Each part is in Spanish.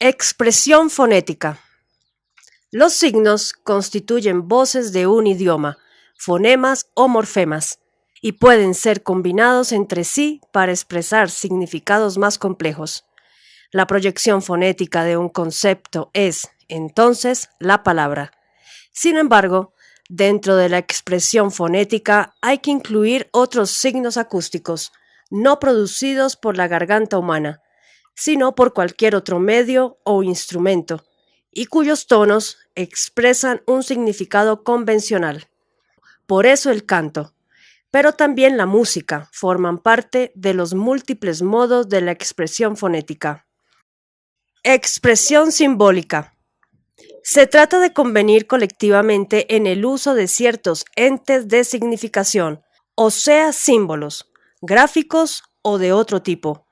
Expresión fonética. Los signos constituyen voces de un idioma, fonemas o morfemas, y pueden ser combinados entre sí para expresar significados más complejos. La proyección fonética de un concepto es, entonces, la palabra. Sin embargo, dentro de la expresión fonética hay que incluir otros signos acústicos, no producidos por la garganta humana, sino por cualquier otro medio o instrumento, y cuyos tonos expresan un significado convencional. Por eso el canto, pero también la música forman parte de los múltiples modos de la expresión fonética. Expresión simbólica. Se trata de convenir colectivamente en el uso de ciertos entes de significación, o sea, símbolos, gráficos o de otro tipo,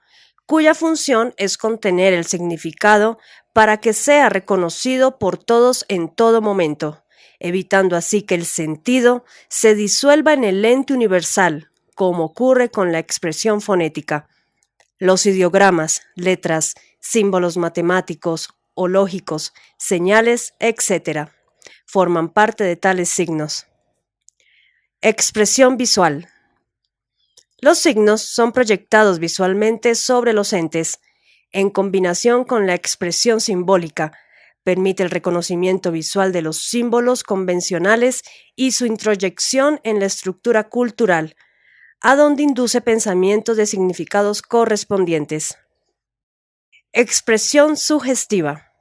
cuya función es contener el significado para que sea reconocido por todos en todo momento, evitando así que el sentido se disuelva en el ente universal, como ocurre con la expresión fonética. Los ideogramas, letras, símbolos matemáticos o lógicos, señales, etc., forman parte de tales signos. Expresión visual. Los signos son proyectados visualmente sobre los entes, en combinación con la expresión simbólica, permite el reconocimiento visual de los símbolos convencionales y su introyección en la estructura cultural, a donde induce pensamientos de significados correspondientes. Expresión sugestiva.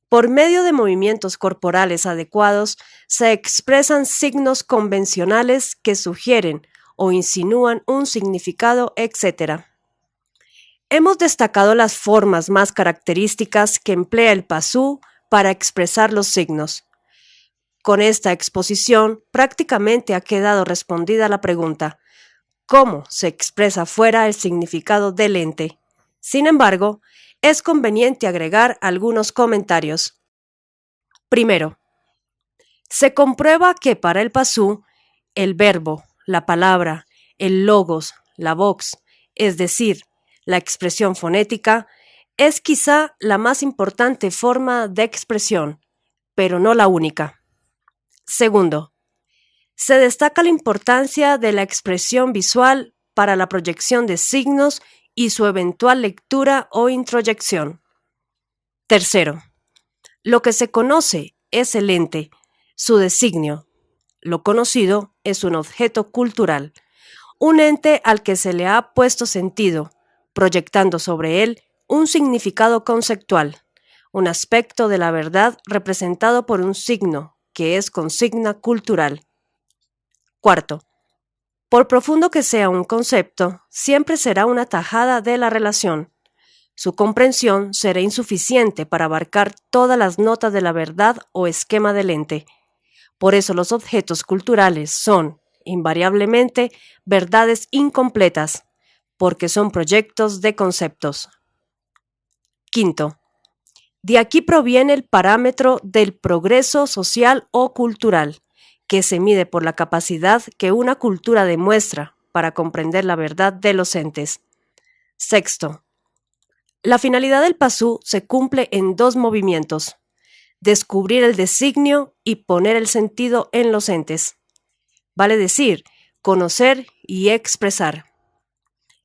Por medio de movimientos corporales adecuados, se expresan signos convencionales que sugieren o insinúan un significado, etc. Hemos destacado las formas más características que emplea el pasú para expresar los signos. Con esta exposición prácticamente ha quedado respondida la pregunta: ¿cómo se expresa fuera el significado del ente? Sin embargo, es conveniente agregar algunos comentarios. Primero, se comprueba que para el pasú, el verbo, la palabra, el logos, la vox, es decir, la expresión fonética, es quizá la más importante forma de expresión, pero no la única. Segundo, se destaca la importancia de la expresión visual para la proyección de signos y su eventual lectura o introyección. Tercero, lo que se conoce es el ente, su designio. Lo conocido es un objeto cultural, un ente al que se le ha puesto sentido, proyectando sobre él un significado conceptual, un aspecto de la verdad representado por un signo, que es consigna cultural. Cuarto, por profundo que sea un concepto, siempre será una tajada de la relación. Su comprensión será insuficiente para abarcar todas las notas de la verdad o esquema del ente. Por eso los objetos culturales son, invariablemente, verdades incompletas, porque son proyectos de conceptos. Quinto, de aquí proviene el parámetro del progreso social o cultural, que se mide por la capacidad que una cultura demuestra para comprender la verdad de los entes. Sexto, la finalidad del pasú se cumple en dos movimientos: descubrir el designio y poner el sentido en los entes. Vale decir, conocer y expresar.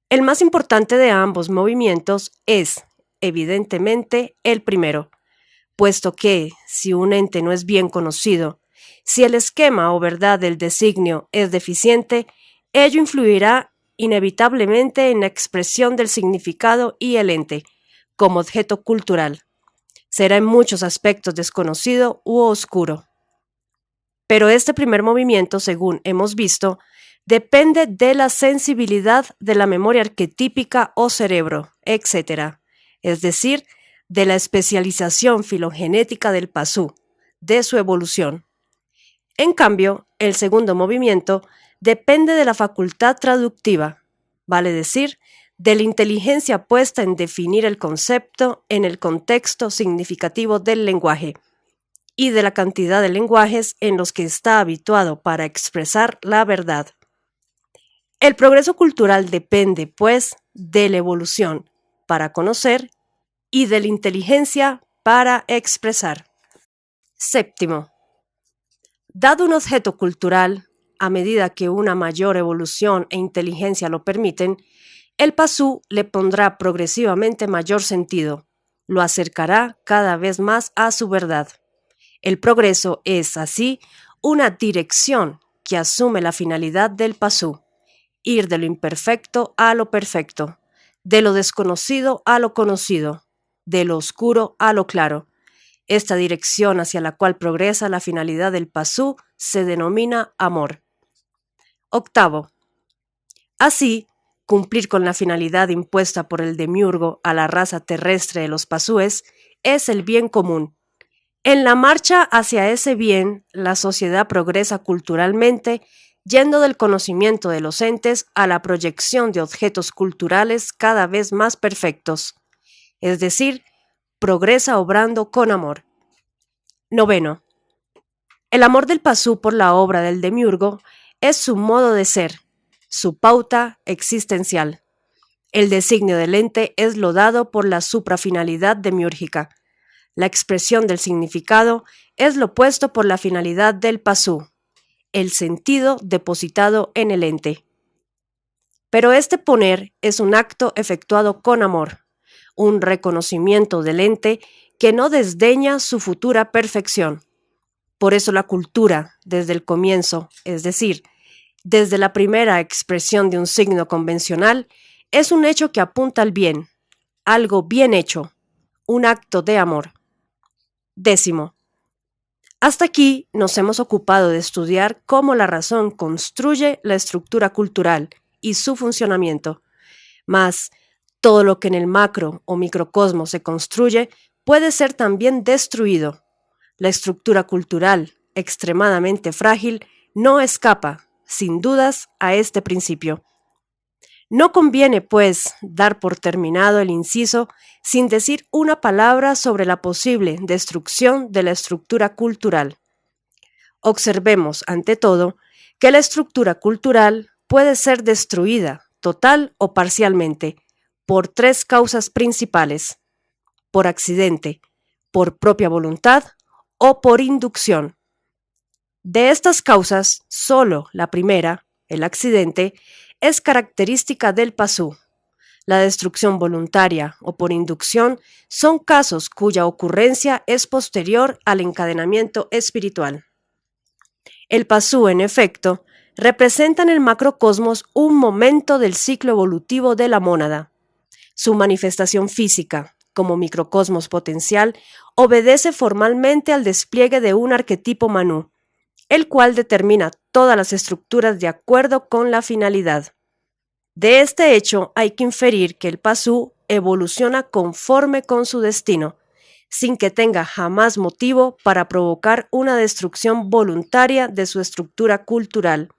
El más importante de ambos movimientos es, evidentemente, el primero, puesto que, si un ente no es bien conocido, si el esquema o verdad del designio es deficiente, ello influirá inevitablemente en la expresión del significado y el ente, como objeto cultural. Será en muchos aspectos desconocido u oscuro. Pero este primer movimiento, según hemos visto, depende de la sensibilidad de la memoria arquetípica o cerebro, etc., es decir, de la especialización filogenética del pasú, de su evolución. En cambio, el segundo movimiento depende de la facultad traductiva, vale decir, de la inteligencia puesta en definir el concepto en el contexto significativo del lenguaje y de la cantidad de lenguajes en los que está habituado para expresar la verdad. El progreso cultural depende, pues, de la evolución para conocer y de la inteligencia para expresar. Séptimo, dado un objeto cultural, a medida que una mayor evolución e inteligencia lo permiten, el pasú le pondrá progresivamente mayor sentido, lo acercará cada vez más a su verdad. El progreso es, así, una dirección que asume la finalidad del pasú, ir de lo imperfecto a lo perfecto, de lo desconocido a lo conocido, de lo oscuro a lo claro. Esta dirección hacia la cual progresa la finalidad del pasú se denomina amor. Octavo, así, cumplir con la finalidad impuesta por el demiurgo a la raza terrestre de los pasúes es el bien común. En la marcha hacia ese bien, la sociedad progresa culturalmente, yendo del conocimiento de los entes a la proyección de objetos culturales cada vez más perfectos, es decir, progresa obrando con amor. Noveno, el amor del pasú por la obra del demiurgo es su modo de ser, su pauta existencial. El designio del ente es lo dado por la suprafinalidad demiúrgica. La expresión del significado es lo puesto por la finalidad del pasú, el sentido depositado en el ente. Pero este poner es un acto efectuado con amor, un reconocimiento del ente que no desdeña su futura perfección. Por eso la cultura, desde el comienzo, es decir, desde la primera expresión de un signo convencional, es un hecho que apunta al bien, algo bien hecho, un acto de amor. Décimo, hasta aquí nos hemos ocupado de estudiar cómo la razón construye la estructura cultural y su funcionamiento. Mas, todo lo que en el macro o microcosmos se construye puede ser también destruido. La estructura cultural, extremadamente frágil, no escapa, sin dudas, a este principio. No conviene, pues, dar por terminado el inciso sin decir una palabra sobre la posible destrucción de la estructura cultural. Observemos, ante todo, que la estructura cultural puede ser destruida, total o parcialmente, por tres causas principales: por accidente, por propia voluntad o por inducción. De estas causas, solo la primera, el accidente, es característica del pasú. La destrucción voluntaria o por inducción son casos cuya ocurrencia es posterior al encadenamiento espiritual. El pasú, en efecto, representa en el macrocosmos un momento del ciclo evolutivo de la mónada. Su manifestación física, como microcosmos potencial, obedece formalmente al despliegue de un arquetipo manú, el cual determina todas las estructuras de acuerdo con la finalidad. De este hecho hay que inferir que el pasú evoluciona conforme con su destino, sin que tenga jamás motivo para provocar una destrucción voluntaria de su estructura cultural.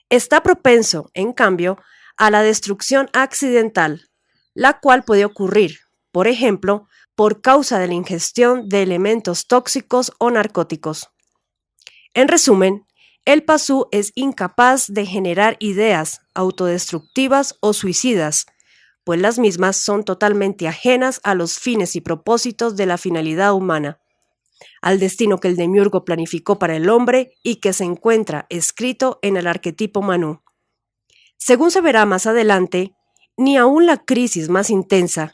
Está propenso, en cambio, a la destrucción accidental, la cual puede ocurrir, por ejemplo, por causa de la ingestión de elementos tóxicos o narcóticos. En resumen, el pasú es incapaz de generar ideas autodestructivas o suicidas, pues las mismas son totalmente ajenas a los fines y propósitos de la finalidad humana, al destino que el demiurgo planificó para el hombre y que se encuentra escrito en el arquetipo manú. Según se verá más adelante, ni aun la crisis más intensa,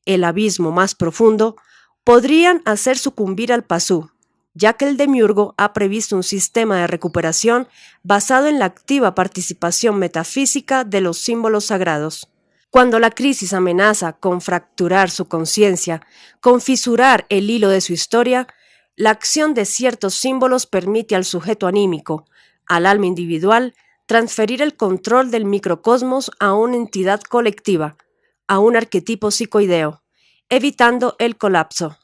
el abismo más profundo, podrían hacer sucumbir al pasú, ya que el demiurgo ha previsto un sistema de recuperación basado en la activa participación metafísica de los símbolos sagrados. Cuando la crisis amenaza con fracturar su conciencia, con fisurar el hilo de su historia, la acción de ciertos símbolos permite al sujeto anímico, al alma individual, transferir el control del microcosmos a una entidad colectiva, a un arquetipo psicoideo, evitando el colapso.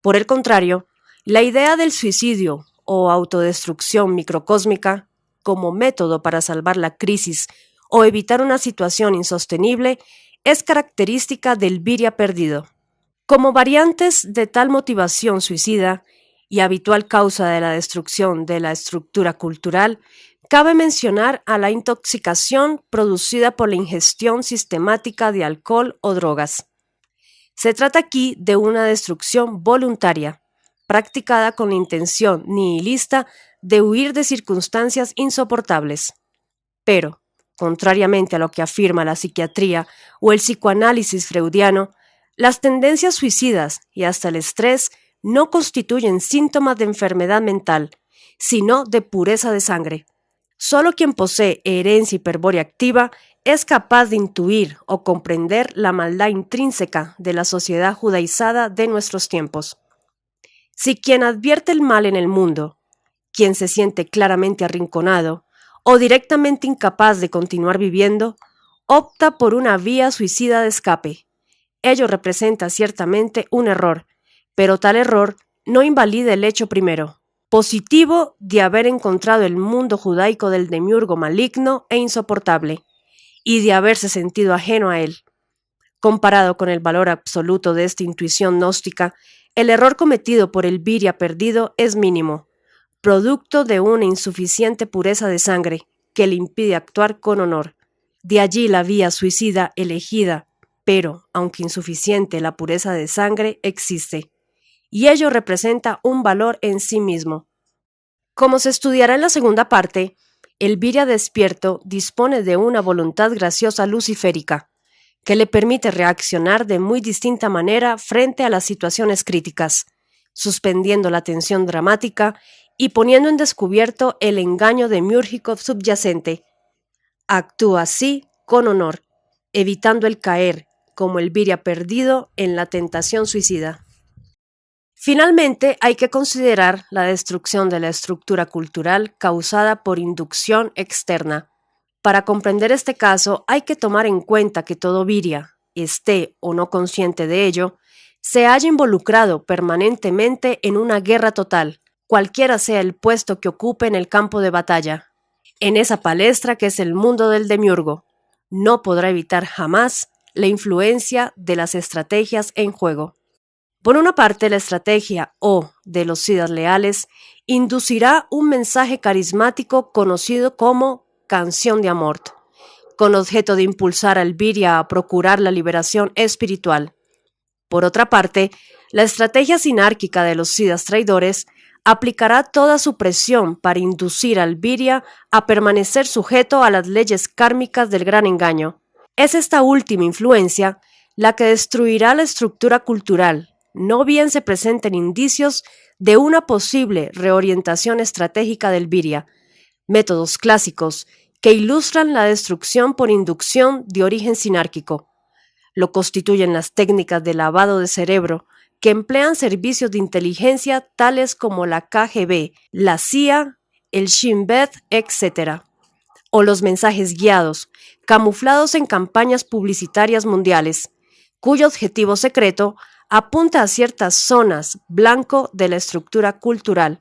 Por el contrario, la idea del suicidio o autodestrucción microcósmica, como método para salvar la crisis o evitar una situación insostenible, es característica del viria perdido. Como variantes de tal motivación suicida y habitual causa de la destrucción de la estructura cultural, cabe mencionar a la intoxicación producida por la ingestión sistemática de alcohol o drogas. Se trata aquí de una destrucción voluntaria, practicada con la intención nihilista de huir de circunstancias insoportables. Pero, contrariamente a lo que afirma la psiquiatría o el psicoanálisis freudiano, las tendencias suicidas y hasta el estrés no constituyen síntomas de enfermedad mental, sino de pureza de sangre. Solo quien posee herencia hiperbórea activa es capaz de intuir o comprender la maldad intrínseca de la sociedad judaizada de nuestros tiempos. Si quien advierte el mal en el mundo, quien se siente claramente arrinconado o directamente incapaz de continuar viviendo, opta por una vía suicida de escape, ello representa ciertamente un error, pero tal error no invalida el hecho primero, positivo de haber encontrado el mundo judaico del demiurgo maligno e insoportable, y de haberse sentido ajeno a él. Comparado con el valor absoluto de esta intuición gnóstica, el error cometido por el Viria perdido es mínimo, producto de una insuficiente pureza de sangre que le impide actuar con honor. De allí la vía suicida elegida, pero, aunque insuficiente, la pureza de sangre existe, y ello representa un valor en sí mismo. Como se estudiará en la segunda parte, el Viria despierto dispone de una voluntad graciosa luciférica, que le permite reaccionar de muy distinta manera frente a las situaciones críticas, suspendiendo la tensión dramática y poniendo en descubierto el engaño demiúrgico subyacente. Actúa así con honor, evitando el caer, como el Viria perdido, en la tentación suicida. Finalmente, hay que considerar la destrucción de la estructura cultural causada por inducción externa. Para comprender este caso, hay que tomar en cuenta que todo Viria, esté o no consciente de ello, se halla involucrado permanentemente en una guerra total, cualquiera sea el puesto que ocupe en el campo de batalla. En esa palestra que es el mundo del demiurgo, no podrá evitar jamás la influencia de las estrategias en juego. Por una parte, la estrategia o de los sidas leales inducirá un mensaje carismático conocido como canción de amor, con objeto de impulsar al Viria a procurar la liberación espiritual. Por otra parte, la estrategia sinárquica de los sidas traidores aplicará toda su presión para inducir al Viria a permanecer sujeto a las leyes kármicas del gran engaño. Es esta última influencia la que destruirá la estructura cultural, no bien se presenten indicios de una posible reorientación estratégica del Viria, métodos clásicos que ilustran la destrucción por inducción de origen sinárquico. Lo constituyen las técnicas de lavado de cerebro que emplean servicios de inteligencia tales como la KGB, la CIA, el Shin Bet, etc., o los mensajes guiados, camuflados en campañas publicitarias mundiales, cuyo objetivo secreto apunta a ciertas zonas blanco de la estructura cultural,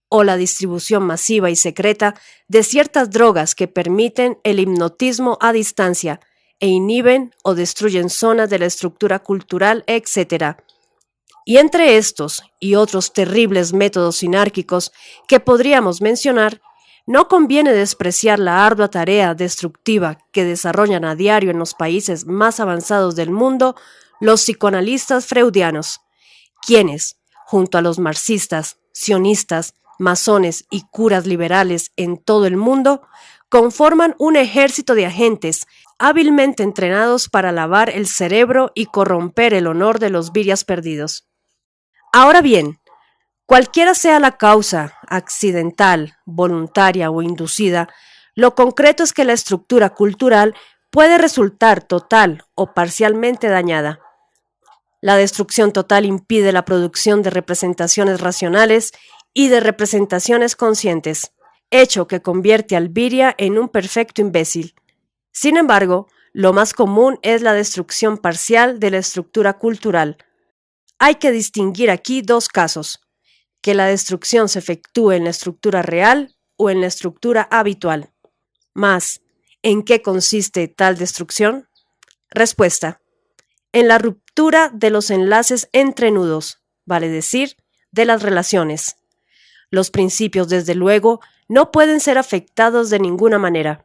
o la distribución masiva y secreta de ciertas drogas que permiten el hipnotismo a distancia e inhiben o destruyen zonas de la estructura cultural, etc. Y entre estos y otros terribles métodos sinárquicos que podríamos mencionar, no conviene despreciar la ardua tarea destructiva que desarrollan a diario en los países más avanzados del mundo los psicoanalistas freudianos, quienes, junto a los marxistas, sionistas, masones y curas liberales en todo el mundo, conforman un ejército de agentes hábilmente entrenados para lavar el cerebro y corromper el honor de los virias perdidos. Ahora bien, cualquiera sea la causa, accidental, voluntaria o inducida, lo concreto es que la estructura cultural puede resultar total o parcialmente dañada. La destrucción total impide la producción de representaciones racionales y de representaciones conscientes, hecho que convierte al Viria en un perfecto imbécil. Sin embargo, lo más común es la destrucción parcial de la estructura cultural. Hay que distinguir aquí dos casos: que la destrucción se efectúe en la estructura real o en la estructura habitual. Mas, ¿en qué consiste tal destrucción? Respuesta: en la ruptura de los enlaces entre nudos, vale decir, de las relaciones. Los principios, desde luego, no pueden ser afectados de ninguna manera.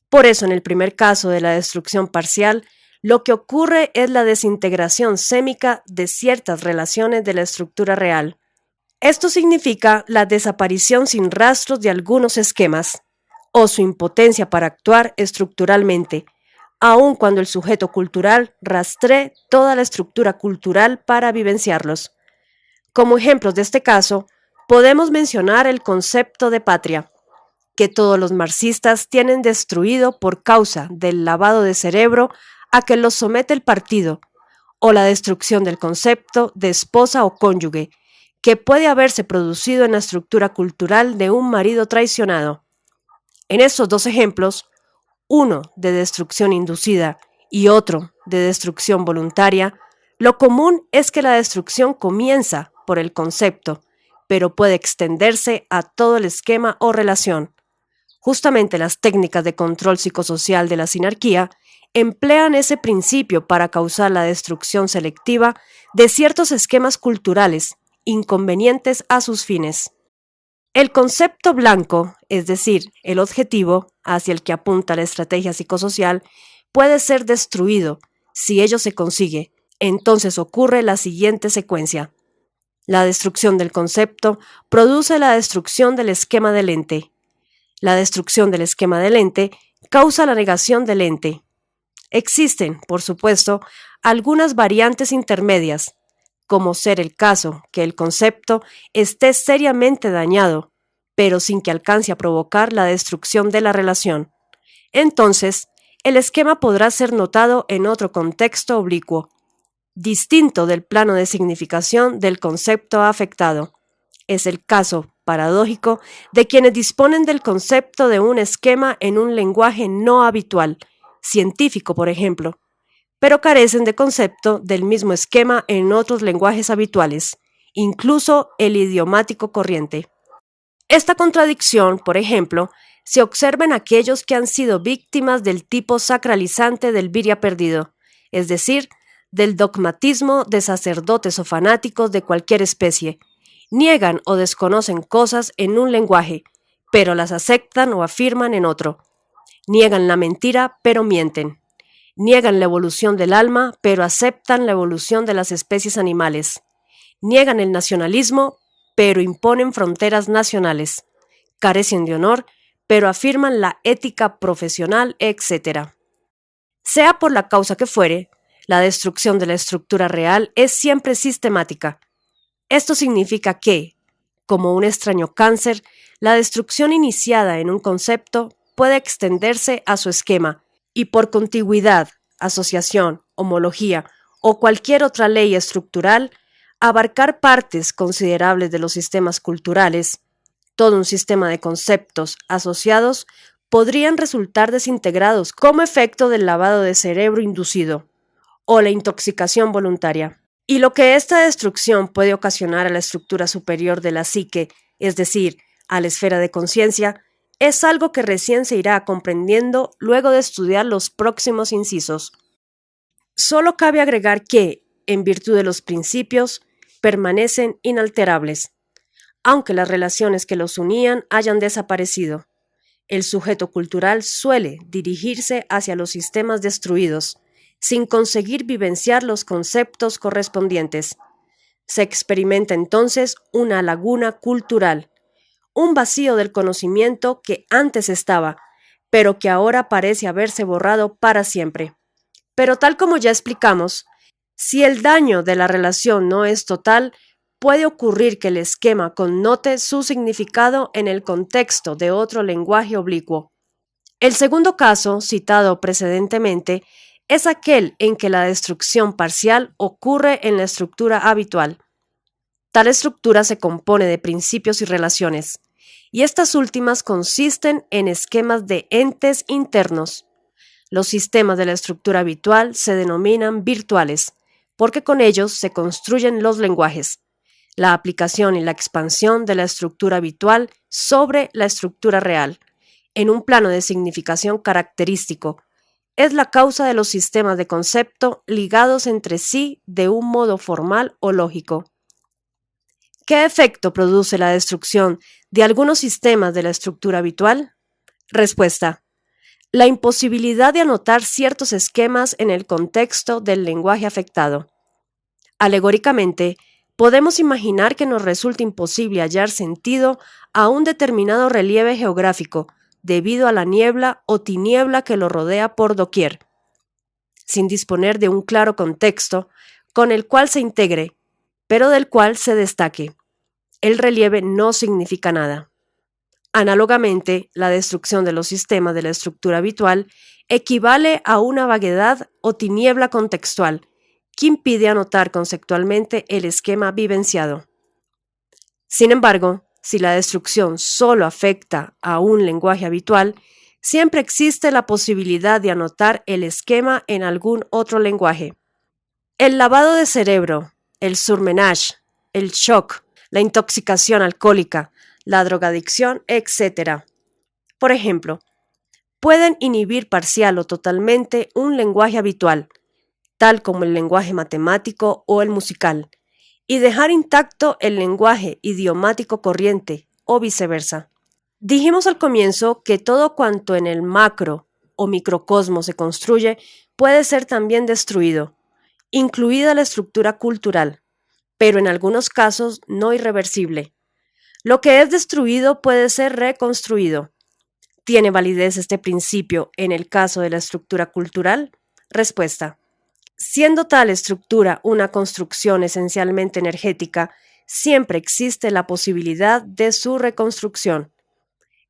Por eso, en el primer caso de la destrucción parcial, Lo que ocurre es la desintegración sémica de ciertas relaciones de la estructura real. Esto significa la desaparición sin rastros de algunos esquemas, o su impotencia para actuar estructuralmente, aun cuando el sujeto cultural rastree toda la estructura cultural para vivenciarlos. Como ejemplos de este caso, podemos mencionar el concepto de patria, que todos los marxistas tienen destruido por causa del lavado de cerebro a que los somete el partido, o la destrucción del concepto de esposa o cónyuge, que puede haberse producido en la estructura cultural de un marido traicionado. En estos dos ejemplos, uno de destrucción inducida y otro de destrucción voluntaria, lo común es que la destrucción comienza por el concepto, pero puede extenderse a todo el esquema o relación. Justamente las técnicas de control psicosocial de la sinarquía emplean ese principio para causar la destrucción selectiva de ciertos esquemas culturales inconvenientes a sus fines. El concepto blanco, es decir, el objetivo hacia el que apunta la estrategia psicosocial, puede ser destruido si ello se consigue. Entonces ocurre la siguiente secuencia. La destrucción del concepto produce la destrucción del esquema del ente. La destrucción del esquema del ente causa la negación del ente. Existen, por supuesto, algunas variantes intermedias, como ser el caso que el concepto esté seriamente dañado, pero sin que alcance a provocar la destrucción de la relación. Entonces, el esquema podrá ser notado en otro contexto oblicuo, distinto del plano de significación del concepto afectado. Es el caso paradójico de quienes disponen del concepto de un esquema en un lenguaje no habitual, científico por ejemplo, pero carecen de concepto del mismo esquema en otros lenguajes habituales, incluso el idiomático corriente. Esta contradicción, por ejemplo, se observa en aquellos que han sido víctimas del tipo sacralizante del viria perdido, es decir, del dogmatismo de sacerdotes o fanáticos de cualquier especie. Niegan o desconocen cosas en un lenguaje, pero las aceptan o afirman en otro. Niegan la mentira, pero mienten. Niegan la evolución del alma, pero aceptan la evolución de las especies animales. Niegan el nacionalismo, pero imponen fronteras nacionales. Carecen de honor, pero afirman la ética profesional, etc. Sea por la causa que fuere, la destrucción de la estructura real es siempre sistemática. Esto significa que, como un extraño cáncer, la destrucción iniciada en un concepto puede extenderse a su esquema y por contigüidad, asociación, homología o cualquier otra ley estructural, abarcar partes considerables de los sistemas culturales. Todo un sistema de conceptos asociados podrían resultar desintegrados como efecto del lavado de cerebro inducido o la intoxicación voluntaria. Y lo que esta destrucción puede ocasionar a la estructura superior de la psique, es decir, a la esfera de conciencia, es algo que recién se irá comprendiendo luego de estudiar los próximos incisos. Solo cabe agregar que, en virtud de los principios, permanecen inalterables, aunque las relaciones que los unían hayan desaparecido. El sujeto cultural suele dirigirse hacia los sistemas destruidos, sin conseguir vivenciar los conceptos correspondientes. Se experimenta entonces una laguna cultural, un vacío del conocimiento que antes estaba, pero que ahora parece haberse borrado para siempre. Pero tal como ya explicamos, si el daño de la relación no es total, puede ocurrir que el esquema connote su significado en el contexto de otro lenguaje oblicuo. El segundo caso, citado precedentemente, es aquel en que la destrucción parcial ocurre en la estructura habitual. Tal estructura se compone de principios y relaciones, y estas últimas consisten en esquemas de entes internos. Los sistemas de la estructura habitual se denominan virtuales, porque con ellos se construyen los lenguajes, la aplicación y la expansión de la estructura habitual sobre la estructura real, en un plano de significación característico, es la causa de los sistemas de concepto ligados entre sí de un modo formal o lógico. ¿Qué efecto produce la destrucción de algunos sistemas de la estructura habitual? Respuesta. La imposibilidad de anotar ciertos esquemas en el contexto del lenguaje afectado. Alegóricamente, podemos imaginar que nos resulta imposible hallar sentido a un determinado relieve geográfico debido a la niebla o tiniebla que lo rodea por doquier, sin disponer de un claro contexto con el cual se integre, pero del cual se destaque. El relieve no significa nada. Análogamente, la destrucción de los sistemas de la estructura habitual equivale a una vaguedad o tiniebla contextual que impide anotar conceptualmente el esquema vivenciado. Sin embargo, si la destrucción solo afecta a un lenguaje habitual, siempre existe la posibilidad de anotar el esquema en algún otro lenguaje. El lavado de cerebro, el surmenage, el shock, la intoxicación alcohólica, la drogadicción, etc. Por ejemplo, pueden inhibir parcial o totalmente un lenguaje habitual, tal como el lenguaje matemático o el musical, y dejar intacto el lenguaje idiomático corriente, o viceversa. Dijimos al comienzo que todo cuanto en el macro o microcosmos se construye puede ser también destruido, incluida la estructura cultural, pero en algunos casos no irreversible. Lo que es destruido puede ser reconstruido. ¿Tiene validez este principio en el caso de la estructura cultural? Respuesta. Siendo tal estructura una construcción esencialmente energética, siempre existe la posibilidad de su reconstrucción,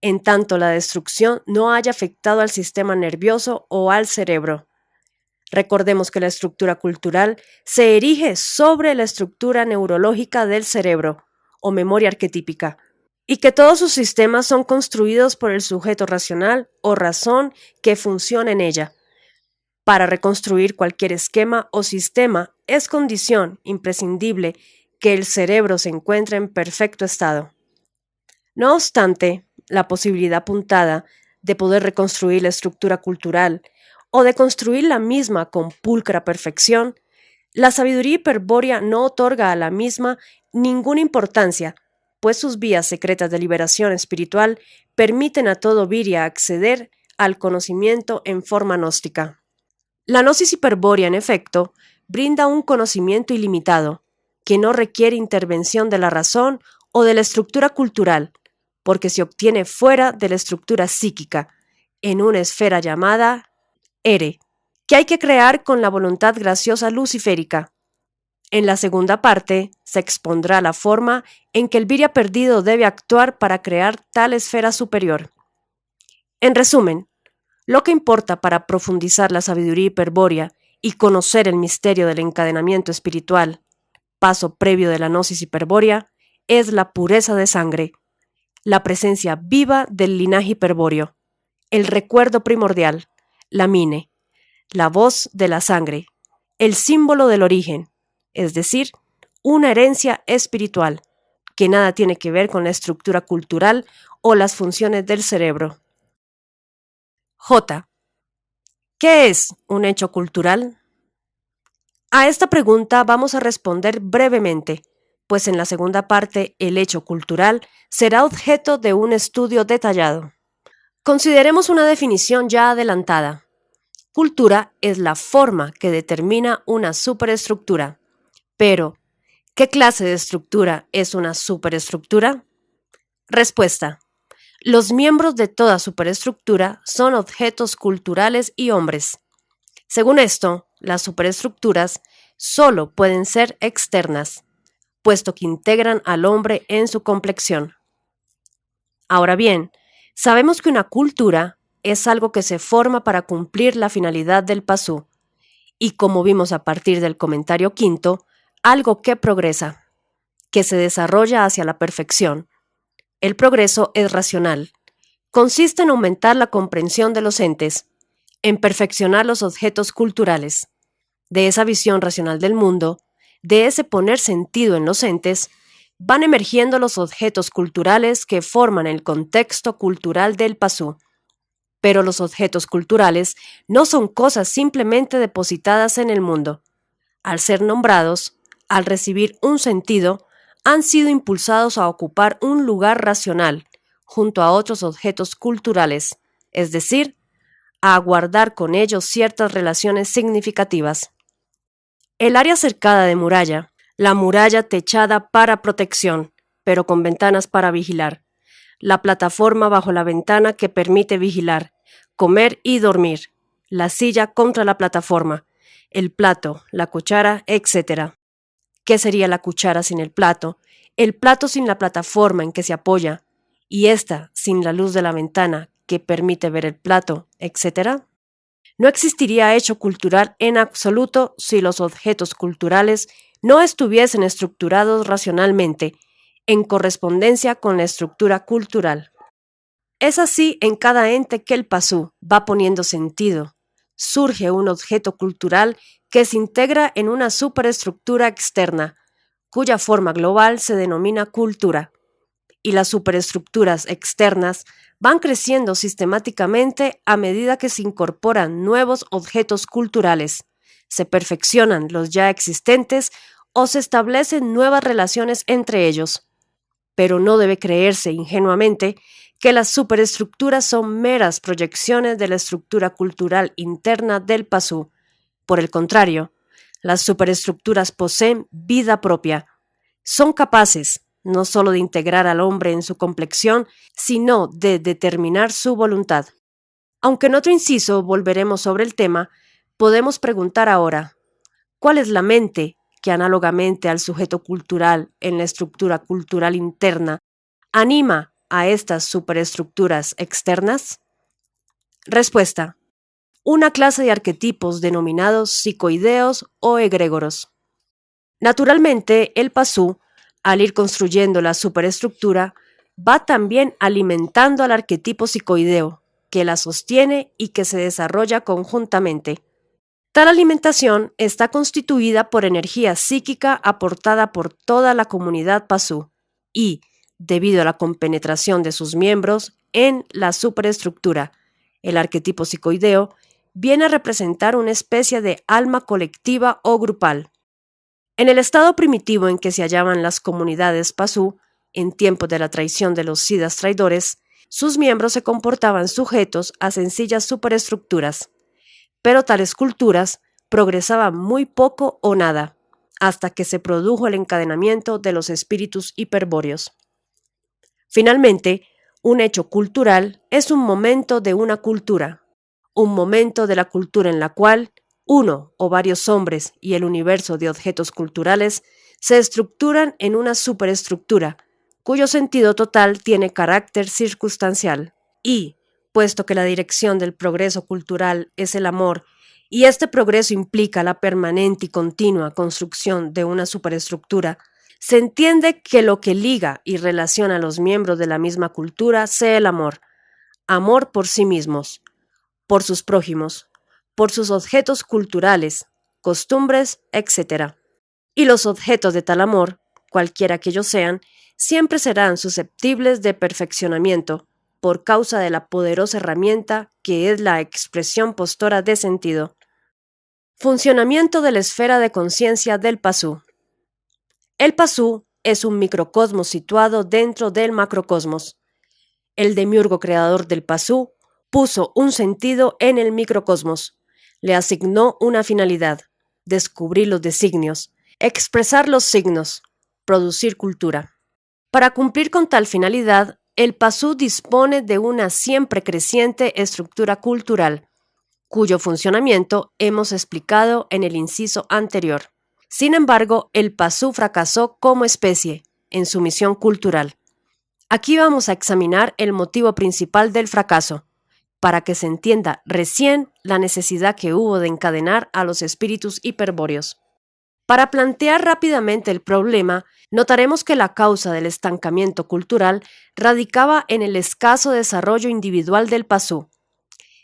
en tanto la destrucción no haya afectado al sistema nervioso o al cerebro. Recordemos que la estructura cultural se erige sobre la estructura neurológica del cerebro, o memoria arquetípica, y que todos sus sistemas son construidos por el sujeto racional o razón que funciona en ella. Para reconstruir cualquier esquema o sistema es condición imprescindible que el cerebro se encuentre en perfecto estado. No obstante, la posibilidad apuntada de poder reconstruir la estructura cultural o de construir la misma con pulcra perfección, la sabiduría hiperbórea no otorga a la misma ninguna importancia, pues sus vías secretas de liberación espiritual permiten a todo viria acceder al conocimiento en forma gnóstica. La gnosis hiperbórea, en efecto, brinda un conocimiento ilimitado, que no requiere intervención de la razón o de la estructura cultural, porque se obtiene fuera de la estructura psíquica, en una esfera llamada ere, que hay que crear con la voluntad graciosa luciférica. En la segunda parte se expondrá la forma en que el viria perdido debe actuar para crear tal esfera superior. En resumen, lo que importa para profundizar la sabiduría hiperbórea y conocer el misterio del encadenamiento espiritual, paso previo de la gnosis hiperbórea, es la pureza de sangre, la presencia viva del linaje hiperbóreo, el recuerdo primordial, la mine, la voz de la sangre, el símbolo del origen, es decir, una herencia espiritual, que nada tiene que ver con la estructura cultural o las funciones del cerebro. J. ¿Qué es un hecho cultural? A esta pregunta vamos a responder brevemente, pues en la segunda parte el hecho cultural será objeto de un estudio detallado. Consideremos una definición ya adelantada. Cultura es la forma que determina una superestructura. Pero, ¿qué clase de estructura es una superestructura? Respuesta. Los miembros de toda superestructura son objetos culturales y hombres. Según esto, las superestructuras solo pueden ser externas, puesto que integran al hombre en su complexión. Ahora bien, sabemos que una cultura es algo que se forma para cumplir la finalidad del pasú, y como vimos a partir del comentario quinto, algo que progresa, que se desarrolla hacia la perfección. El progreso es racional. Consiste en aumentar la comprensión de los entes, en perfeccionar los objetos culturales. De esa visión racional del mundo, de ese poner sentido en los entes, van emergiendo los objetos culturales que forman el contexto cultural del pasú. Pero los objetos culturales no son cosas simplemente depositadas en el mundo. Al ser nombrados, al recibir un sentido, han sido impulsados a ocupar un lugar racional, junto a otros objetos culturales, es decir, a guardar con ellos ciertas relaciones significativas. El área cercada de muralla, la muralla techada para protección, pero con ventanas para vigilar, la plataforma bajo la ventana que permite vigilar, comer y dormir, la silla contra la plataforma, el plato, la cuchara, etc. ¿Qué sería la cuchara sin el plato? El plato sin la plataforma en que se apoya, y esta sin la luz de la ventana que permite ver el plato, etc. No existiría hecho cultural en absoluto si los objetos culturales no estuviesen estructurados racionalmente, en correspondencia con la estructura cultural. Es así en cada ente que el pasú va poniendo sentido. Surge un objeto cultural que se integra en una superestructura externa, cuya forma global se denomina cultura, y las superestructuras externas van creciendo sistemáticamente a medida que se incorporan nuevos objetos culturales, se perfeccionan los ya existentes o se establecen nuevas relaciones entre ellos. Pero no debe creerse ingenuamente que las superestructuras son meras proyecciones de la estructura cultural interna del pasú. Por el contrario, las superestructuras poseen vida propia. Son capaces no sólo de integrar al hombre en su complexión, sino de determinar su voluntad. Aunque en otro inciso volveremos sobre el tema, podemos preguntar ahora, ¿cuál es la mente que análogamente al sujeto cultural en la estructura cultural interna anima a estas superestructuras externas? Respuesta: una clase de arquetipos denominados psicoideos o egrégoros. Naturalmente, el pasú, al ir construyendo la superestructura, va también alimentando al arquetipo psicoideo, que la sostiene y que se desarrolla conjuntamente. Tal alimentación está constituida por energía psíquica aportada por toda la comunidad pasú y, debido a la compenetración de sus miembros en la superestructura, el arquetipo psicoideo viene a representar una especie de alma colectiva o grupal. En el estado primitivo en que se hallaban las comunidades pasú, en tiempos de la traición de los siddhas traidores, sus miembros se comportaban sujetos a sencillas superestructuras, pero tales culturas progresaban muy poco o nada, hasta que se produjo el encadenamiento de los espíritus hiperbóreos. Finalmente, un hecho cultural es un momento de una cultura, un momento de la cultura en la cual uno o varios hombres y el universo de objetos culturales se estructuran en una superestructura, cuyo sentido total tiene carácter circunstancial. Y, puesto que la dirección del progreso cultural es el amor, y este progreso implica la permanente y continua construcción de una superestructura, se entiende que lo que liga y relaciona a los miembros de la misma cultura sea el amor, amor por sí mismos, por sus prójimos, por sus objetos culturales, costumbres, etc. Y los objetos de tal amor, cualquiera que ellos sean, siempre serán susceptibles de perfeccionamiento, por causa de la poderosa herramienta que es la expresión postora de sentido. Funcionamiento de la esfera de conciencia del pasú. El pasú es un microcosmos situado dentro del macrocosmos. El demiurgo creador del pasú puso un sentido en el microcosmos, le asignó una finalidad: descubrir los designios, expresar los signos, producir cultura. Para cumplir con tal finalidad, el pasú dispone de una siempre creciente estructura cultural, cuyo funcionamiento hemos explicado en el inciso anterior. Sin embargo, el pasú fracasó como especie en su misión cultural. Aquí vamos a examinar el motivo principal del fracaso, para que se entienda recién la necesidad que hubo de encadenar a los espíritus hiperbóreos. Para plantear rápidamente el problema, notaremos que la causa del estancamiento cultural radicaba en el escaso desarrollo individual del pasú.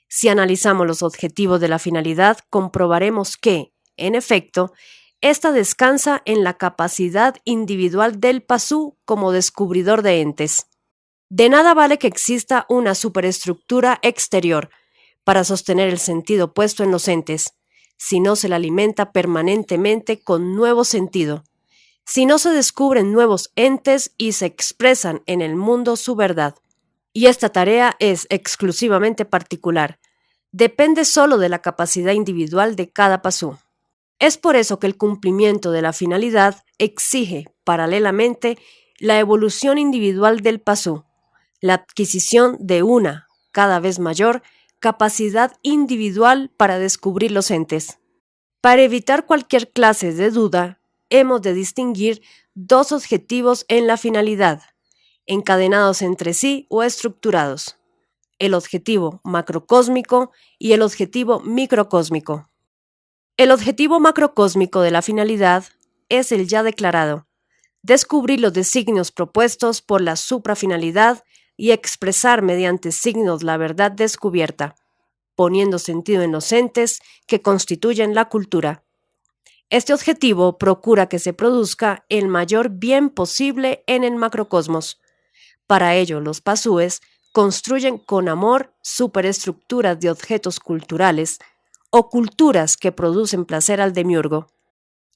Si analizamos los objetivos de la finalidad, comprobaremos que, en efecto, esta descansa en la capacidad individual del pasú como descubridor de entes. De nada vale que exista una superestructura exterior para sostener el sentido puesto en los entes, si no se la alimenta permanentemente con nuevo sentido, si no se descubren nuevos entes y se expresan en el mundo su verdad. Y esta tarea es exclusivamente particular, depende solo de la capacidad individual de cada pasú. Es por eso que el cumplimiento de la finalidad exige, paralelamente, la evolución individual del pasú, la adquisición de una, cada vez mayor, capacidad individual para descubrir los entes. Para evitar cualquier clase de duda, hemos de distinguir dos objetivos en la finalidad, encadenados entre sí o estructurados: el objetivo macrocósmico y el objetivo microcósmico. El objetivo macrocósmico de la finalidad es el ya declarado: descubrir los designios propuestos por la suprafinalidad y expresar mediante signos la verdad descubierta, poniendo sentido en los entes que constituyen la cultura. Este objetivo procura que se produzca el mayor bien posible en el macrocosmos. Para ello, los pasúes construyen con amor superestructuras de objetos culturales o culturas que producen placer al demiurgo.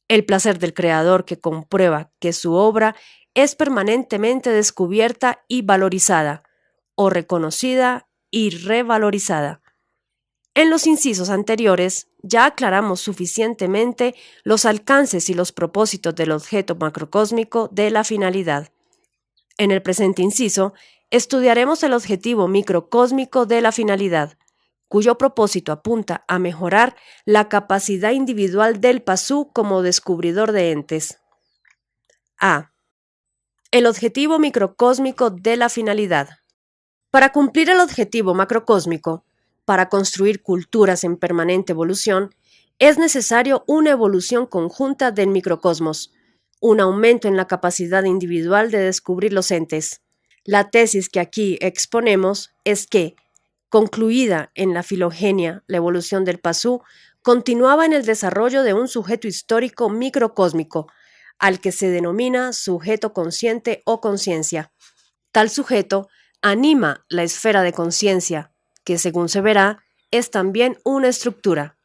El placer del creador que comprueba que su obra es permanentemente descubierta y valorizada, o reconocida y revalorizada. En los incisos anteriores ya aclaramos suficientemente los alcances y los propósitos del objeto macrocósmico de la finalidad. En el presente inciso estudiaremos el objetivo microcósmico de la finalidad, cuyo propósito apunta a mejorar la capacidad individual del pasú como descubridor de entes. A. El objetivo microcósmico de la finalidad. Para cumplir el objetivo macrocósmico, para construir culturas en permanente evolución, es necesario una evolución conjunta del microcosmos, un aumento en la capacidad individual de descubrir los entes. La tesis que aquí exponemos es que, concluida en la filogenia, la evolución del pasú continuaba en el desarrollo de un sujeto histórico microcósmico, al que se denomina sujeto consciente o conciencia. Tal sujeto anima la esfera de conciencia, que según se verá, es también una estructura.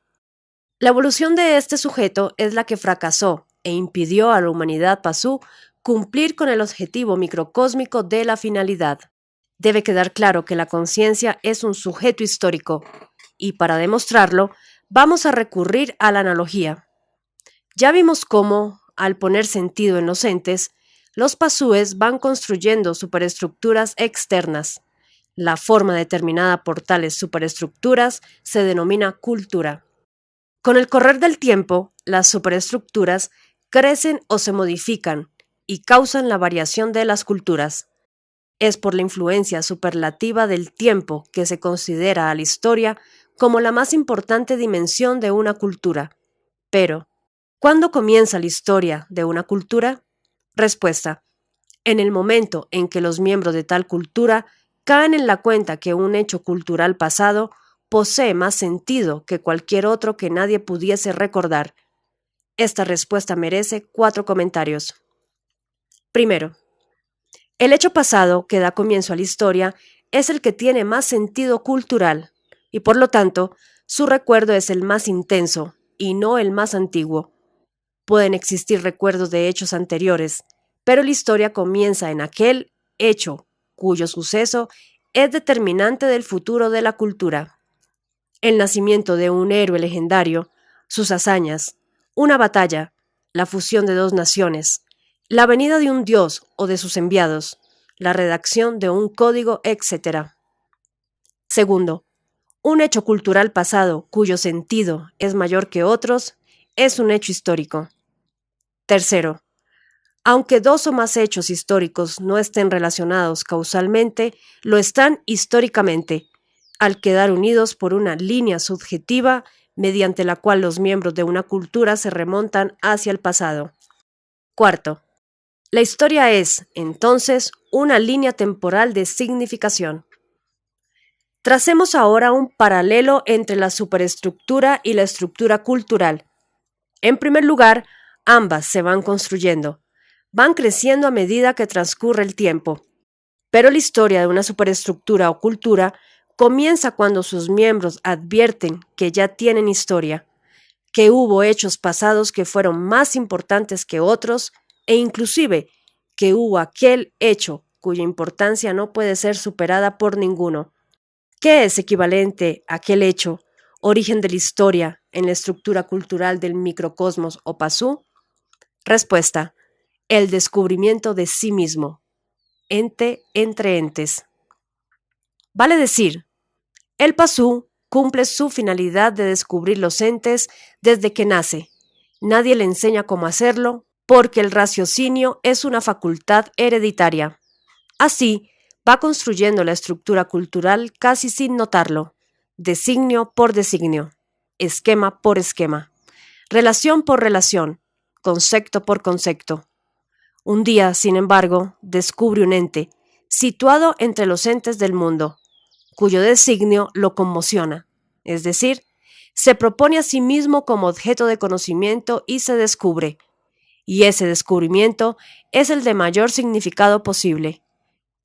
La evolución de este sujeto es la que fracasó e impidió a la humanidad pasú cumplir con el objetivo microcósmico de la finalidad. Debe quedar claro que la conciencia es un sujeto histórico, y para demostrarlo, vamos a recurrir a la analogía. Ya vimos cómo, al poner sentido en los entes, los pasúes van construyendo superestructuras externas. La forma determinada por tales superestructuras se denomina cultura. Con el correr del tiempo, las superestructuras crecen o se modifican y causan la variación de las culturas. Es por la influencia superlativa del tiempo que se considera a la historia como la más importante dimensión de una cultura. Pero, ¿cuándo comienza la historia de una cultura? Respuesta: en el momento en que los miembros de tal cultura caen en la cuenta que un hecho cultural pasado posee más sentido que cualquier otro que nadie pudiese recordar. Esta respuesta merece 4 comentarios. Primero, el hecho pasado que da comienzo a la historia es el que tiene más sentido cultural y por lo tanto su recuerdo es el más intenso y no el más antiguo. Pueden existir recuerdos de hechos anteriores, pero la historia comienza en aquel hecho cuyo suceso es determinante del futuro de la cultura. El nacimiento de un héroe legendario, sus hazañas, una batalla, la fusión de 2 naciones, la venida de un dios o de sus enviados, la redacción de un código, etc. Segundo, un hecho cultural pasado cuyo sentido es mayor que otros es un hecho histórico. Tercero, aunque 2 o más hechos históricos no estén relacionados causalmente, lo están históricamente, al quedar unidos por una línea subjetiva mediante la cual los miembros de una cultura se remontan hacia el pasado. Cuarto, la historia es, entonces, una línea temporal de significación. Tracemos ahora un paralelo entre la superestructura y la estructura cultural. En primer lugar, ambas se van construyendo, van creciendo a medida que transcurre el tiempo. Pero la historia de una superestructura o cultura comienza cuando sus miembros advierten que ya tienen historia, que hubo hechos pasados que fueron más importantes que otros e inclusive que hubo aquel hecho cuya importancia no puede ser superada por ninguno. ¿Qué es equivalente a aquel hecho, origen de la historia en la estructura cultural del microcosmos o pasú? Respuesta: el descubrimiento de sí mismo, ente entre entes. Vale decir, el pasú cumple su finalidad de descubrir los entes desde que nace. Nadie le enseña cómo hacerlo, porque el raciocinio es una facultad hereditaria. Así, va construyendo la estructura cultural casi sin notarlo, designio por designio, esquema por esquema, relación por relación, concepto por concepto. Un día, sin embargo, descubre un ente, situado entre los entes del mundo, cuyo designio lo conmociona, es decir, se propone a sí mismo como objeto de conocimiento y se descubre, y ese descubrimiento es el de mayor significado posible.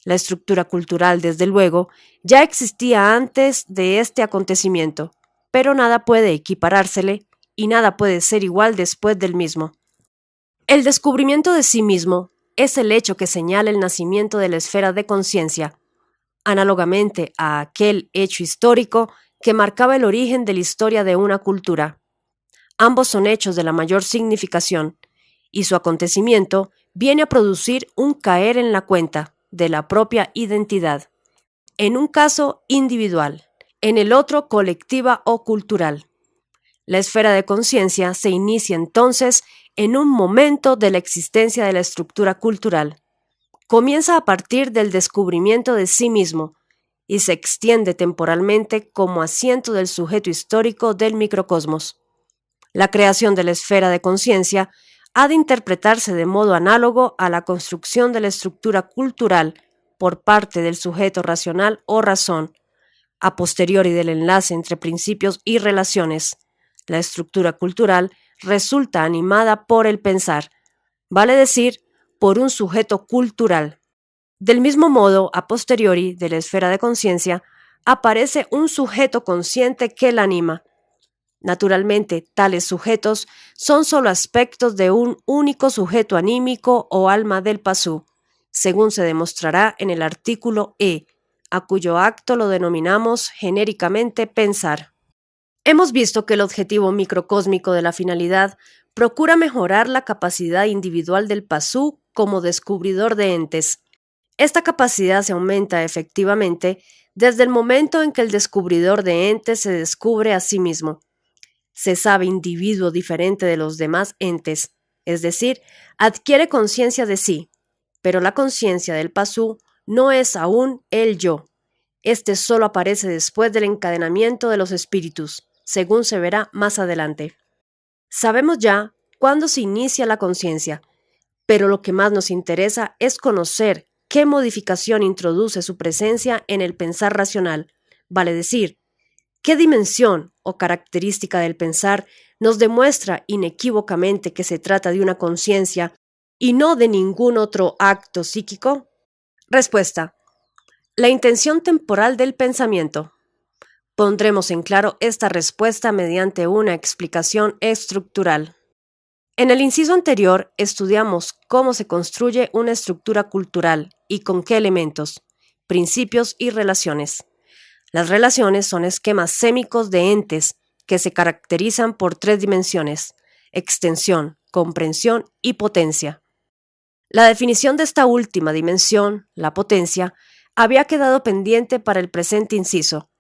La estructura cultural, desde luego, ya existía antes de este acontecimiento, pero nada puede equiparársele y nada puede ser igual después del mismo. El descubrimiento de sí mismo es el hecho que señala el nacimiento de la esfera de conciencia, análogamente a aquel hecho histórico que marcaba el origen de la historia de una cultura. Ambos son hechos de la mayor significación, y su acontecimiento viene a producir un caer en la cuenta de la propia identidad, en un caso individual, en el otro colectiva o cultural. La esfera de conciencia se inicia entonces en un momento de la existencia de la estructura cultural. Comienza a partir del descubrimiento de sí mismo y se extiende temporalmente como asiento del sujeto histórico del microcosmos. La creación de la esfera de conciencia ha de interpretarse de modo análogo a la construcción de la estructura cultural por parte del sujeto racional o razón, a posteriori del enlace entre principios y relaciones. La estructura cultural resulta animada por el pensar, vale decir, por un sujeto cultural. Del mismo modo, a posteriori de la esfera de conciencia, aparece un sujeto consciente que la anima. Naturalmente, tales sujetos son solo aspectos de un único sujeto anímico o alma del pasú, según se demostrará en el artículo E, a cuyo acto lo denominamos genéricamente pensar. Hemos visto que el objetivo microcósmico de la finalidad procura mejorar la capacidad individual del pasú como descubridor de entes. Esta capacidad se aumenta efectivamente desde el momento en que el descubridor de entes se descubre a sí mismo. Se sabe individuo diferente de los demás entes, es decir, adquiere conciencia de sí, pero la conciencia del pasú no es aún el yo. Este solo aparece después del encadenamiento de los espíritus, según se verá más adelante. Sabemos ya cuándo se inicia la conciencia, pero lo que más nos interesa es conocer qué modificación introduce su presencia en el pensar racional, vale decir, qué dimensión o característica del pensar nos demuestra inequívocamente que se trata de una conciencia y no de ningún otro acto psíquico. Respuesta: la intención temporal del pensamiento. Pondremos en claro esta respuesta mediante una explicación estructural. En el inciso anterior estudiamos cómo se construye una estructura cultural y con qué elementos, principios y relaciones. Las relaciones son esquemas sémicos de entes que se caracterizan por tres dimensiones: extensión, comprensión y potencia. La definición de esta última dimensión, la potencia, había quedado pendiente para el presente inciso.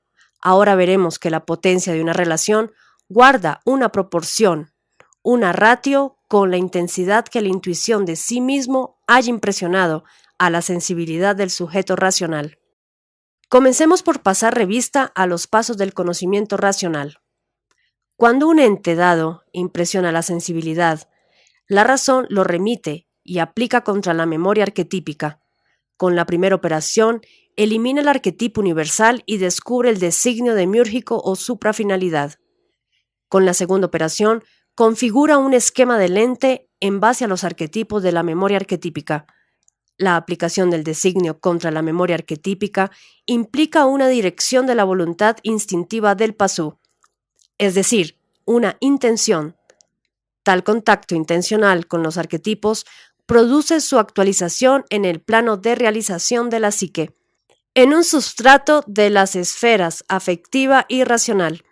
Ahora veremos que la potencia de una relación guarda una proporción, una ratio con la intensidad que la intuición de sí mismo haya impresionado a la sensibilidad del sujeto racional. Comencemos por pasar revista a los pasos del conocimiento racional. Cuando un ente dado impresiona la sensibilidad, la razón lo remite y aplica contra la memoria arquetípica. Con la primera operación, elimina el arquetipo universal y descubre el designio demiúrgico o suprafinalidad. Con la segunda operación, configura un esquema del ente en base a los arquetipos de la memoria arquetípica. La aplicación del designio contra la memoria arquetípica implica una dirección de la voluntad instintiva del pasú, es decir, una intención. Tal contacto intencional con los arquetipos produce su actualización en el plano de realización de la psique. en un sustrato de las esferas afectiva y racional.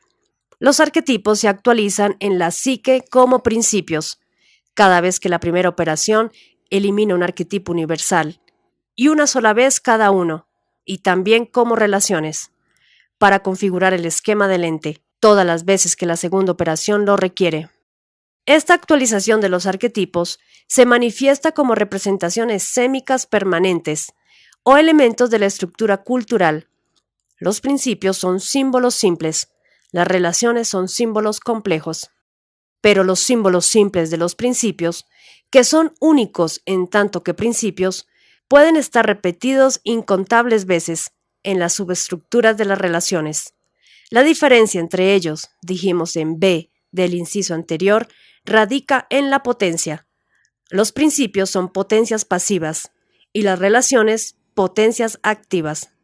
Los arquetipos se actualizan en la psique como principios, cada vez que la primera operación elimina un arquetipo universal, y una sola vez cada uno, y también como relaciones, para configurar el esquema del ente, todas las veces que la segunda operación lo requiere. Esta actualización de los arquetipos se manifiesta como representaciones sémicas permanentes o elementos de la estructura cultural. Los principios son símbolos simples, las relaciones son símbolos complejos. Pero los símbolos simples de los principios, que son únicos en tanto que principios, pueden estar repetidos incontables veces en las subestructuras de las relaciones. La diferencia entre ellos, dijimos en B del inciso anterior, radica en la potencia. Los principios son potencias pasivas y las relaciones potencias activas.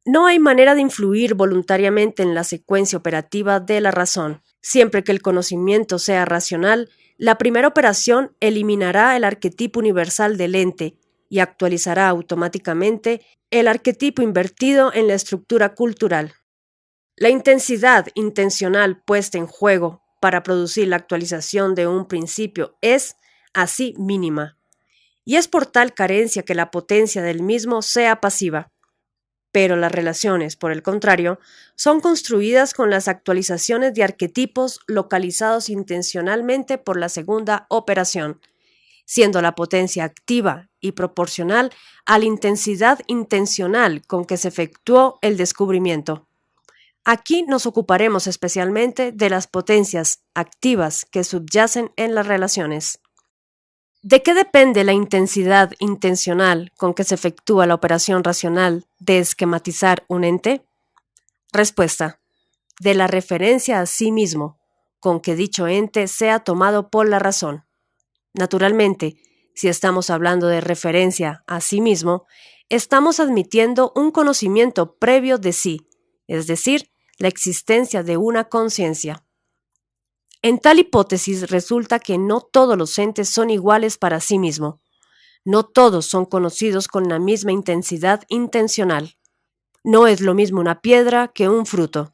No hay manera de influir voluntariamente en la secuencia operativa de la razón. Siempre que el conocimiento sea racional, la primera operación eliminará el arquetipo universal del ente y actualizará automáticamente el arquetipo invertido en la estructura cultural. La intensidad intencional puesta en juego para producir la actualización de un principio es, así, mínima, y es por tal carencia que la potencia del mismo sea pasiva. Pero las relaciones, por el contrario, son construidas con las actualizaciones de arquetipos localizados intencionalmente por la segunda operación, siendo la potencia activa y proporcional a la intensidad intencional con que se efectuó el descubrimiento. Aquí nos ocuparemos especialmente de las potencias activas que subyacen en las relaciones. ¿De qué depende la intensidad intencional con que se efectúa la operación racional de esquematizar un ente? Respuesta: de la referencia a sí mismo, con que dicho ente sea tomado por la razón. Naturalmente, si estamos hablando de referencia a sí mismo, estamos admitiendo un conocimiento previo de sí, es decir, la existencia de una conciencia. En tal hipótesis resulta que no todos los entes son iguales para sí mismo. No todos son conocidos con la misma intensidad intencional. No es lo mismo una piedra que un fruto.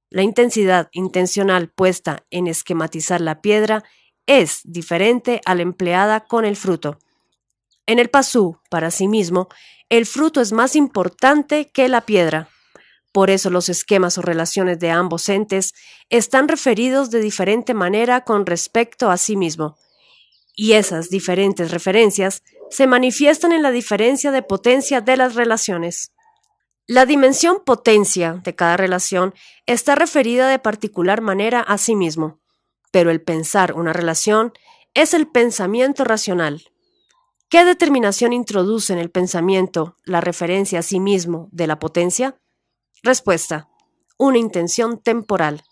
La intensidad intencional puesta en esquematizar la piedra es diferente a la empleada con el fruto. En el pasú, para sí mismo, el fruto es más importante que la piedra. Por eso los esquemas o relaciones de ambos entes están referidos de diferente manera con respecto a sí mismo. Y esas diferentes referencias se manifiestan en la diferencia de potencia de las relaciones. La dimensión potencia de cada relación está referida de particular manera a sí mismo, pero el pensar una relación es el pensamiento racional. ¿Qué determinación introduce en el pensamiento la referencia a sí mismo de la potencia? Respuesta: una intención temporal.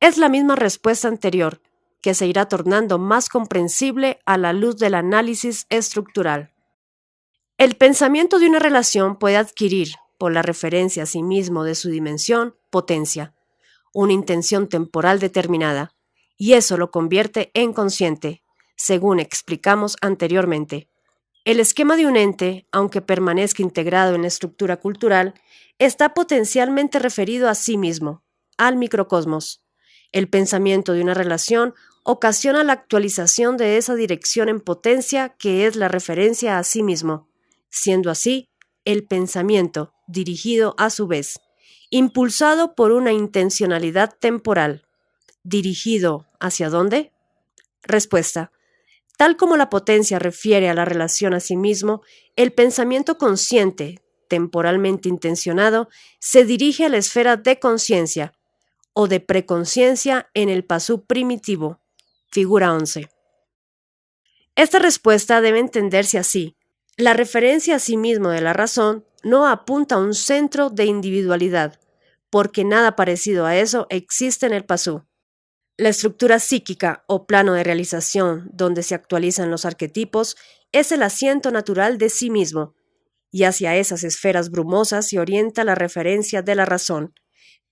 Es la misma respuesta anterior, que se irá tornando más comprensible a la luz del análisis estructural. El pensamiento de una relación puede adquirir, por la referencia a sí mismo de su dimensión, potencia, una intención temporal determinada, y eso lo convierte en consciente, según explicamos anteriormente. El esquema de un ente, aunque permanezca integrado en la estructura cultural, está potencialmente referido a sí mismo, al microcosmos. El pensamiento de una relación ocasiona la actualización de esa dirección en potencia que es la referencia a sí mismo, siendo así el pensamiento dirigido a su vez, impulsado por una intencionalidad temporal. ¿Dirigido hacia dónde? Respuesta: tal como la potencia refiere a la relación a sí mismo, el pensamiento consciente, temporalmente intencionado, se dirige a la esfera de conciencia o de preconciencia en el pasú primitivo. Figura 11. Esta respuesta debe entenderse así. La referencia a sí mismo de la razón no apunta a un centro de individualidad, porque nada parecido a eso existe en el pasú. La estructura psíquica o plano de realización donde se actualizan los arquetipos es el asiento natural de sí mismo, y hacia esas esferas brumosas se orienta la referencia de la razón,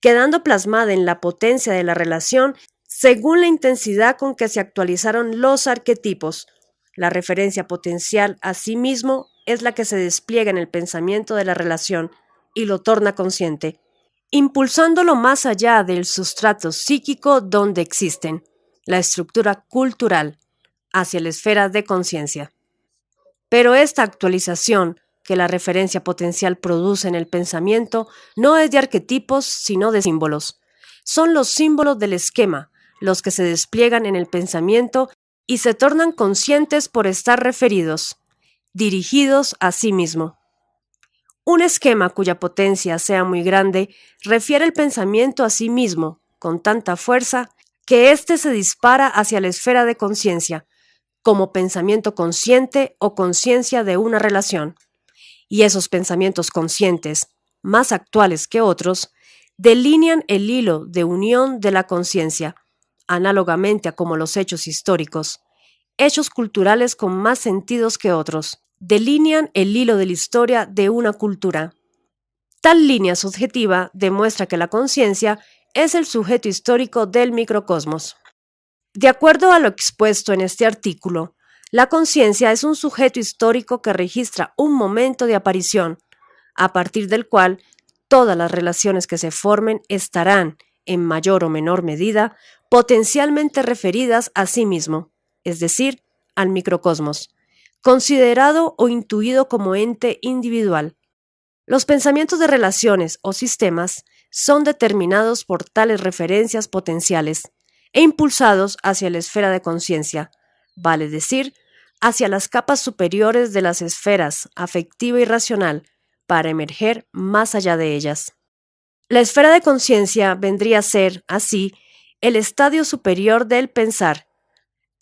quedando plasmada en la potencia de la relación según la intensidad con que se actualizaron los arquetipos. La referencia potencial a sí mismo es la que se despliega en el pensamiento de la relación, y lo torna consciente, impulsándolo más allá del sustrato psíquico donde existen, la estructura cultural, hacia la esfera de conciencia. Pero esta actualización que la referencia potencial produce en el pensamiento no es de arquetipos, sino de símbolos. Son los símbolos del esquema, los que se despliegan en el pensamiento y se tornan conscientes por estar referidos, dirigidos a sí mismo. Un esquema cuya potencia sea muy grande refiere el pensamiento a sí mismo con tanta fuerza que éste se dispara hacia la esfera de conciencia, como pensamiento consciente o conciencia de una relación. Y esos pensamientos conscientes, más actuales que otros, delinean el hilo de unión de la conciencia, análogamente a como los hechos históricos, hechos culturales con más sentidos que otros, delinean el hilo de la historia de una cultura. Tal línea subjetiva demuestra que la conciencia es el sujeto histórico del microcosmos. De acuerdo a lo expuesto en este artículo, la conciencia es un sujeto histórico que registra un momento de aparición, a partir del cual todas las relaciones que se formen estarán, en mayor o menor medida, potencialmente referidas a sí mismo, es decir, al microcosmos, considerado o intuido como ente individual. Los pensamientos de relaciones o sistemas son determinados por tales referencias potenciales e impulsados hacia la esfera de conciencia, vale decir, hacia las capas superiores de las esferas afectiva y racional, para emerger más allá de ellas. La esfera de conciencia vendría a ser, así, el estadio superior del pensar.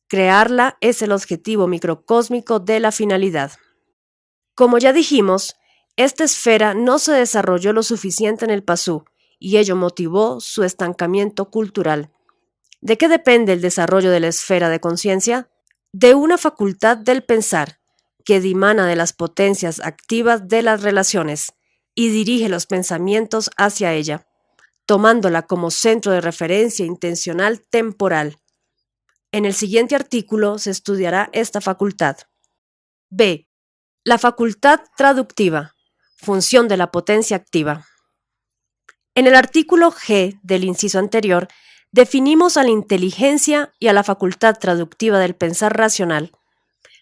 Crearla es el objetivo microcósmico de la finalidad. Como ya dijimos, esta esfera no se desarrolló lo suficiente en el pasú, y ello motivó su estancamiento cultural. ¿De qué depende el desarrollo de la esfera de conciencia? De una facultad del pensar, que dimana de las potencias activas de las relaciones y dirige los pensamientos hacia ella, tomándola como centro de referencia intencional temporal. En el siguiente artículo se estudiará esta facultad. B. La facultad traductiva, función de la potencia activa. En el artículo G del inciso anterior, definimos a la inteligencia y a la facultad traductiva del pensar racional.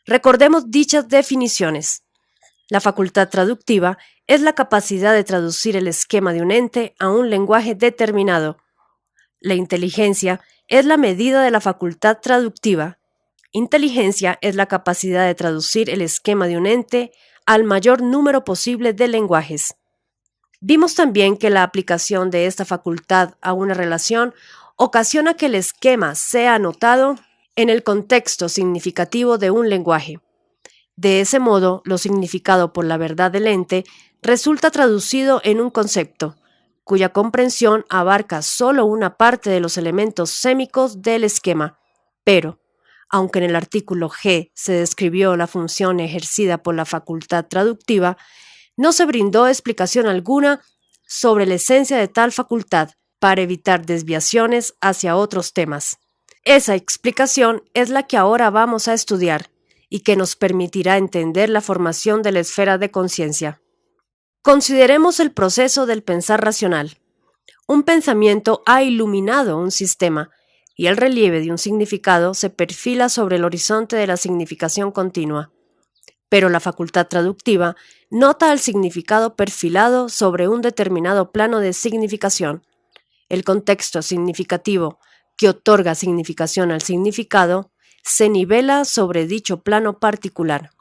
Recordemos dichas definiciones. La facultad traductiva es la capacidad de traducir el esquema de un ente a un lenguaje determinado. La inteligencia es la medida de la facultad traductiva. Inteligencia es la capacidad de traducir el esquema de un ente al mayor número posible de lenguajes. Vimos también que la aplicación de esta facultad a una relación ocasiona que el esquema sea anotado en el contexto significativo de un lenguaje. De ese modo, lo significado por la verdad del ente resulta traducido en un concepto, cuya comprensión abarca solo una parte de los elementos sémicos del esquema, pero, aunque en el artículo G se describió la función ejercida por la facultad traductiva, no se brindó explicación alguna sobre la esencia de tal facultad para evitar desviaciones hacia otros temas. Esa explicación es la que ahora vamos a estudiar y que nos permitirá entender la formación de la esfera de conciencia. Consideremos el proceso del pensar racional. Un pensamiento ha iluminado un sistema y el relieve de un significado se perfila sobre el horizonte de la significación continua. Pero la facultad traductiva nota el significado perfilado sobre un determinado plano de significación. El contexto significativo, que otorga significación al significado, se nivela sobre dicho plano particular.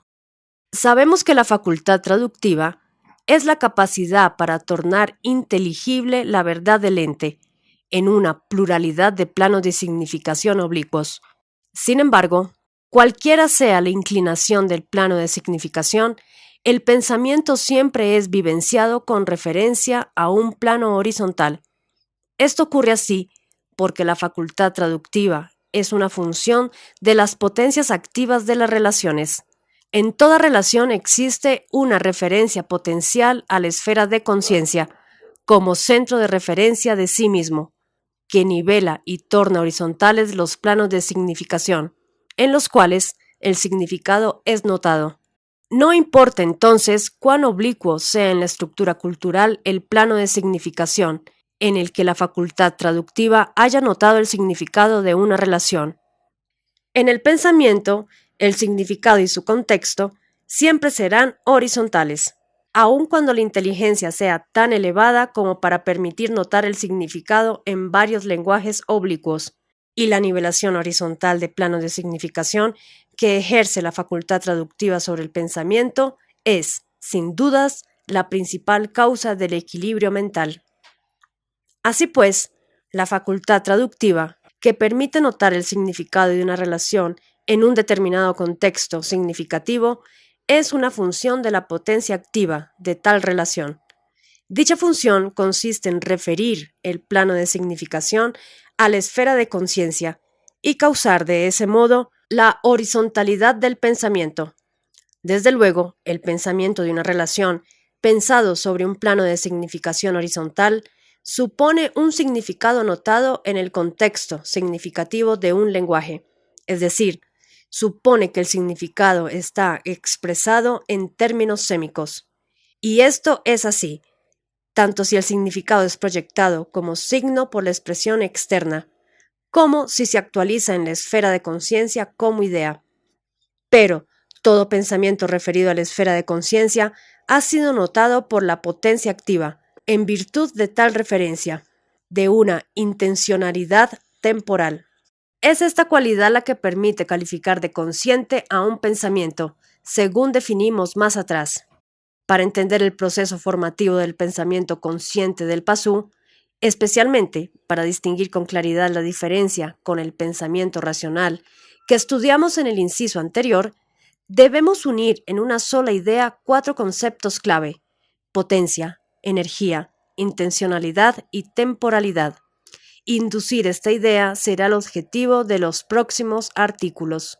Sabemos que la facultad traductiva es la capacidad para tornar inteligible la verdad del ente en una pluralidad de planos de significación oblicuos. Sin embargo, cualquiera sea la inclinación del plano de significación, el pensamiento siempre es vivenciado con referencia a un plano horizontal. Esto ocurre así porque la facultad traductiva es una función de las potencias activas de las relaciones. En toda relación existe una referencia potencial a la esfera de conciencia, como centro de referencia de sí mismo, que nivela y torna horizontales los planos de significación, en los cuales el significado es notado. No importa entonces cuán oblicuo sea en la estructura cultural el plano de significación, en el que la facultad traductiva haya notado el significado de una relación. En el pensamiento, el significado y su contexto siempre serán horizontales, aun cuando la inteligencia sea tan elevada como para permitir notar el significado en varios lenguajes oblicuos, y la nivelación horizontal de planos de significación que ejerce la facultad traductiva sobre el pensamiento es, sin dudas, la principal causa del equilibrio mental. Así pues, la facultad traductiva, que permite notar el significado de una relación en un determinado contexto significativo, es una función de la potencia activa de tal relación. Dicha función consiste en referir el plano de significación a la esfera de conciencia y causar de ese modo la horizontalidad del pensamiento. Desde luego, el pensamiento de una relación, pensado sobre un plano de significación horizontal, supone un significado notado en el contexto significativo de un lenguaje, es decir, supone que el significado está expresado en términos sémicos. Y esto es así, tanto si el significado es proyectado como signo por la expresión externa, como si se actualiza en la esfera de conciencia como idea. Pero todo pensamiento referido a la esfera de conciencia ha sido notado por la potencia activa, en virtud de tal referencia, de una intencionalidad temporal. Es esta cualidad la que permite calificar de consciente a un pensamiento, según definimos más atrás. Para entender el proceso formativo del pensamiento consciente del pasú, especialmente para distinguir con claridad la diferencia con el pensamiento racional que estudiamos en el inciso anterior, debemos unir en una sola idea cuatro conceptos clave: potencia, energía, intencionalidad y temporalidad. Inducir esta idea será el objetivo de los próximos artículos.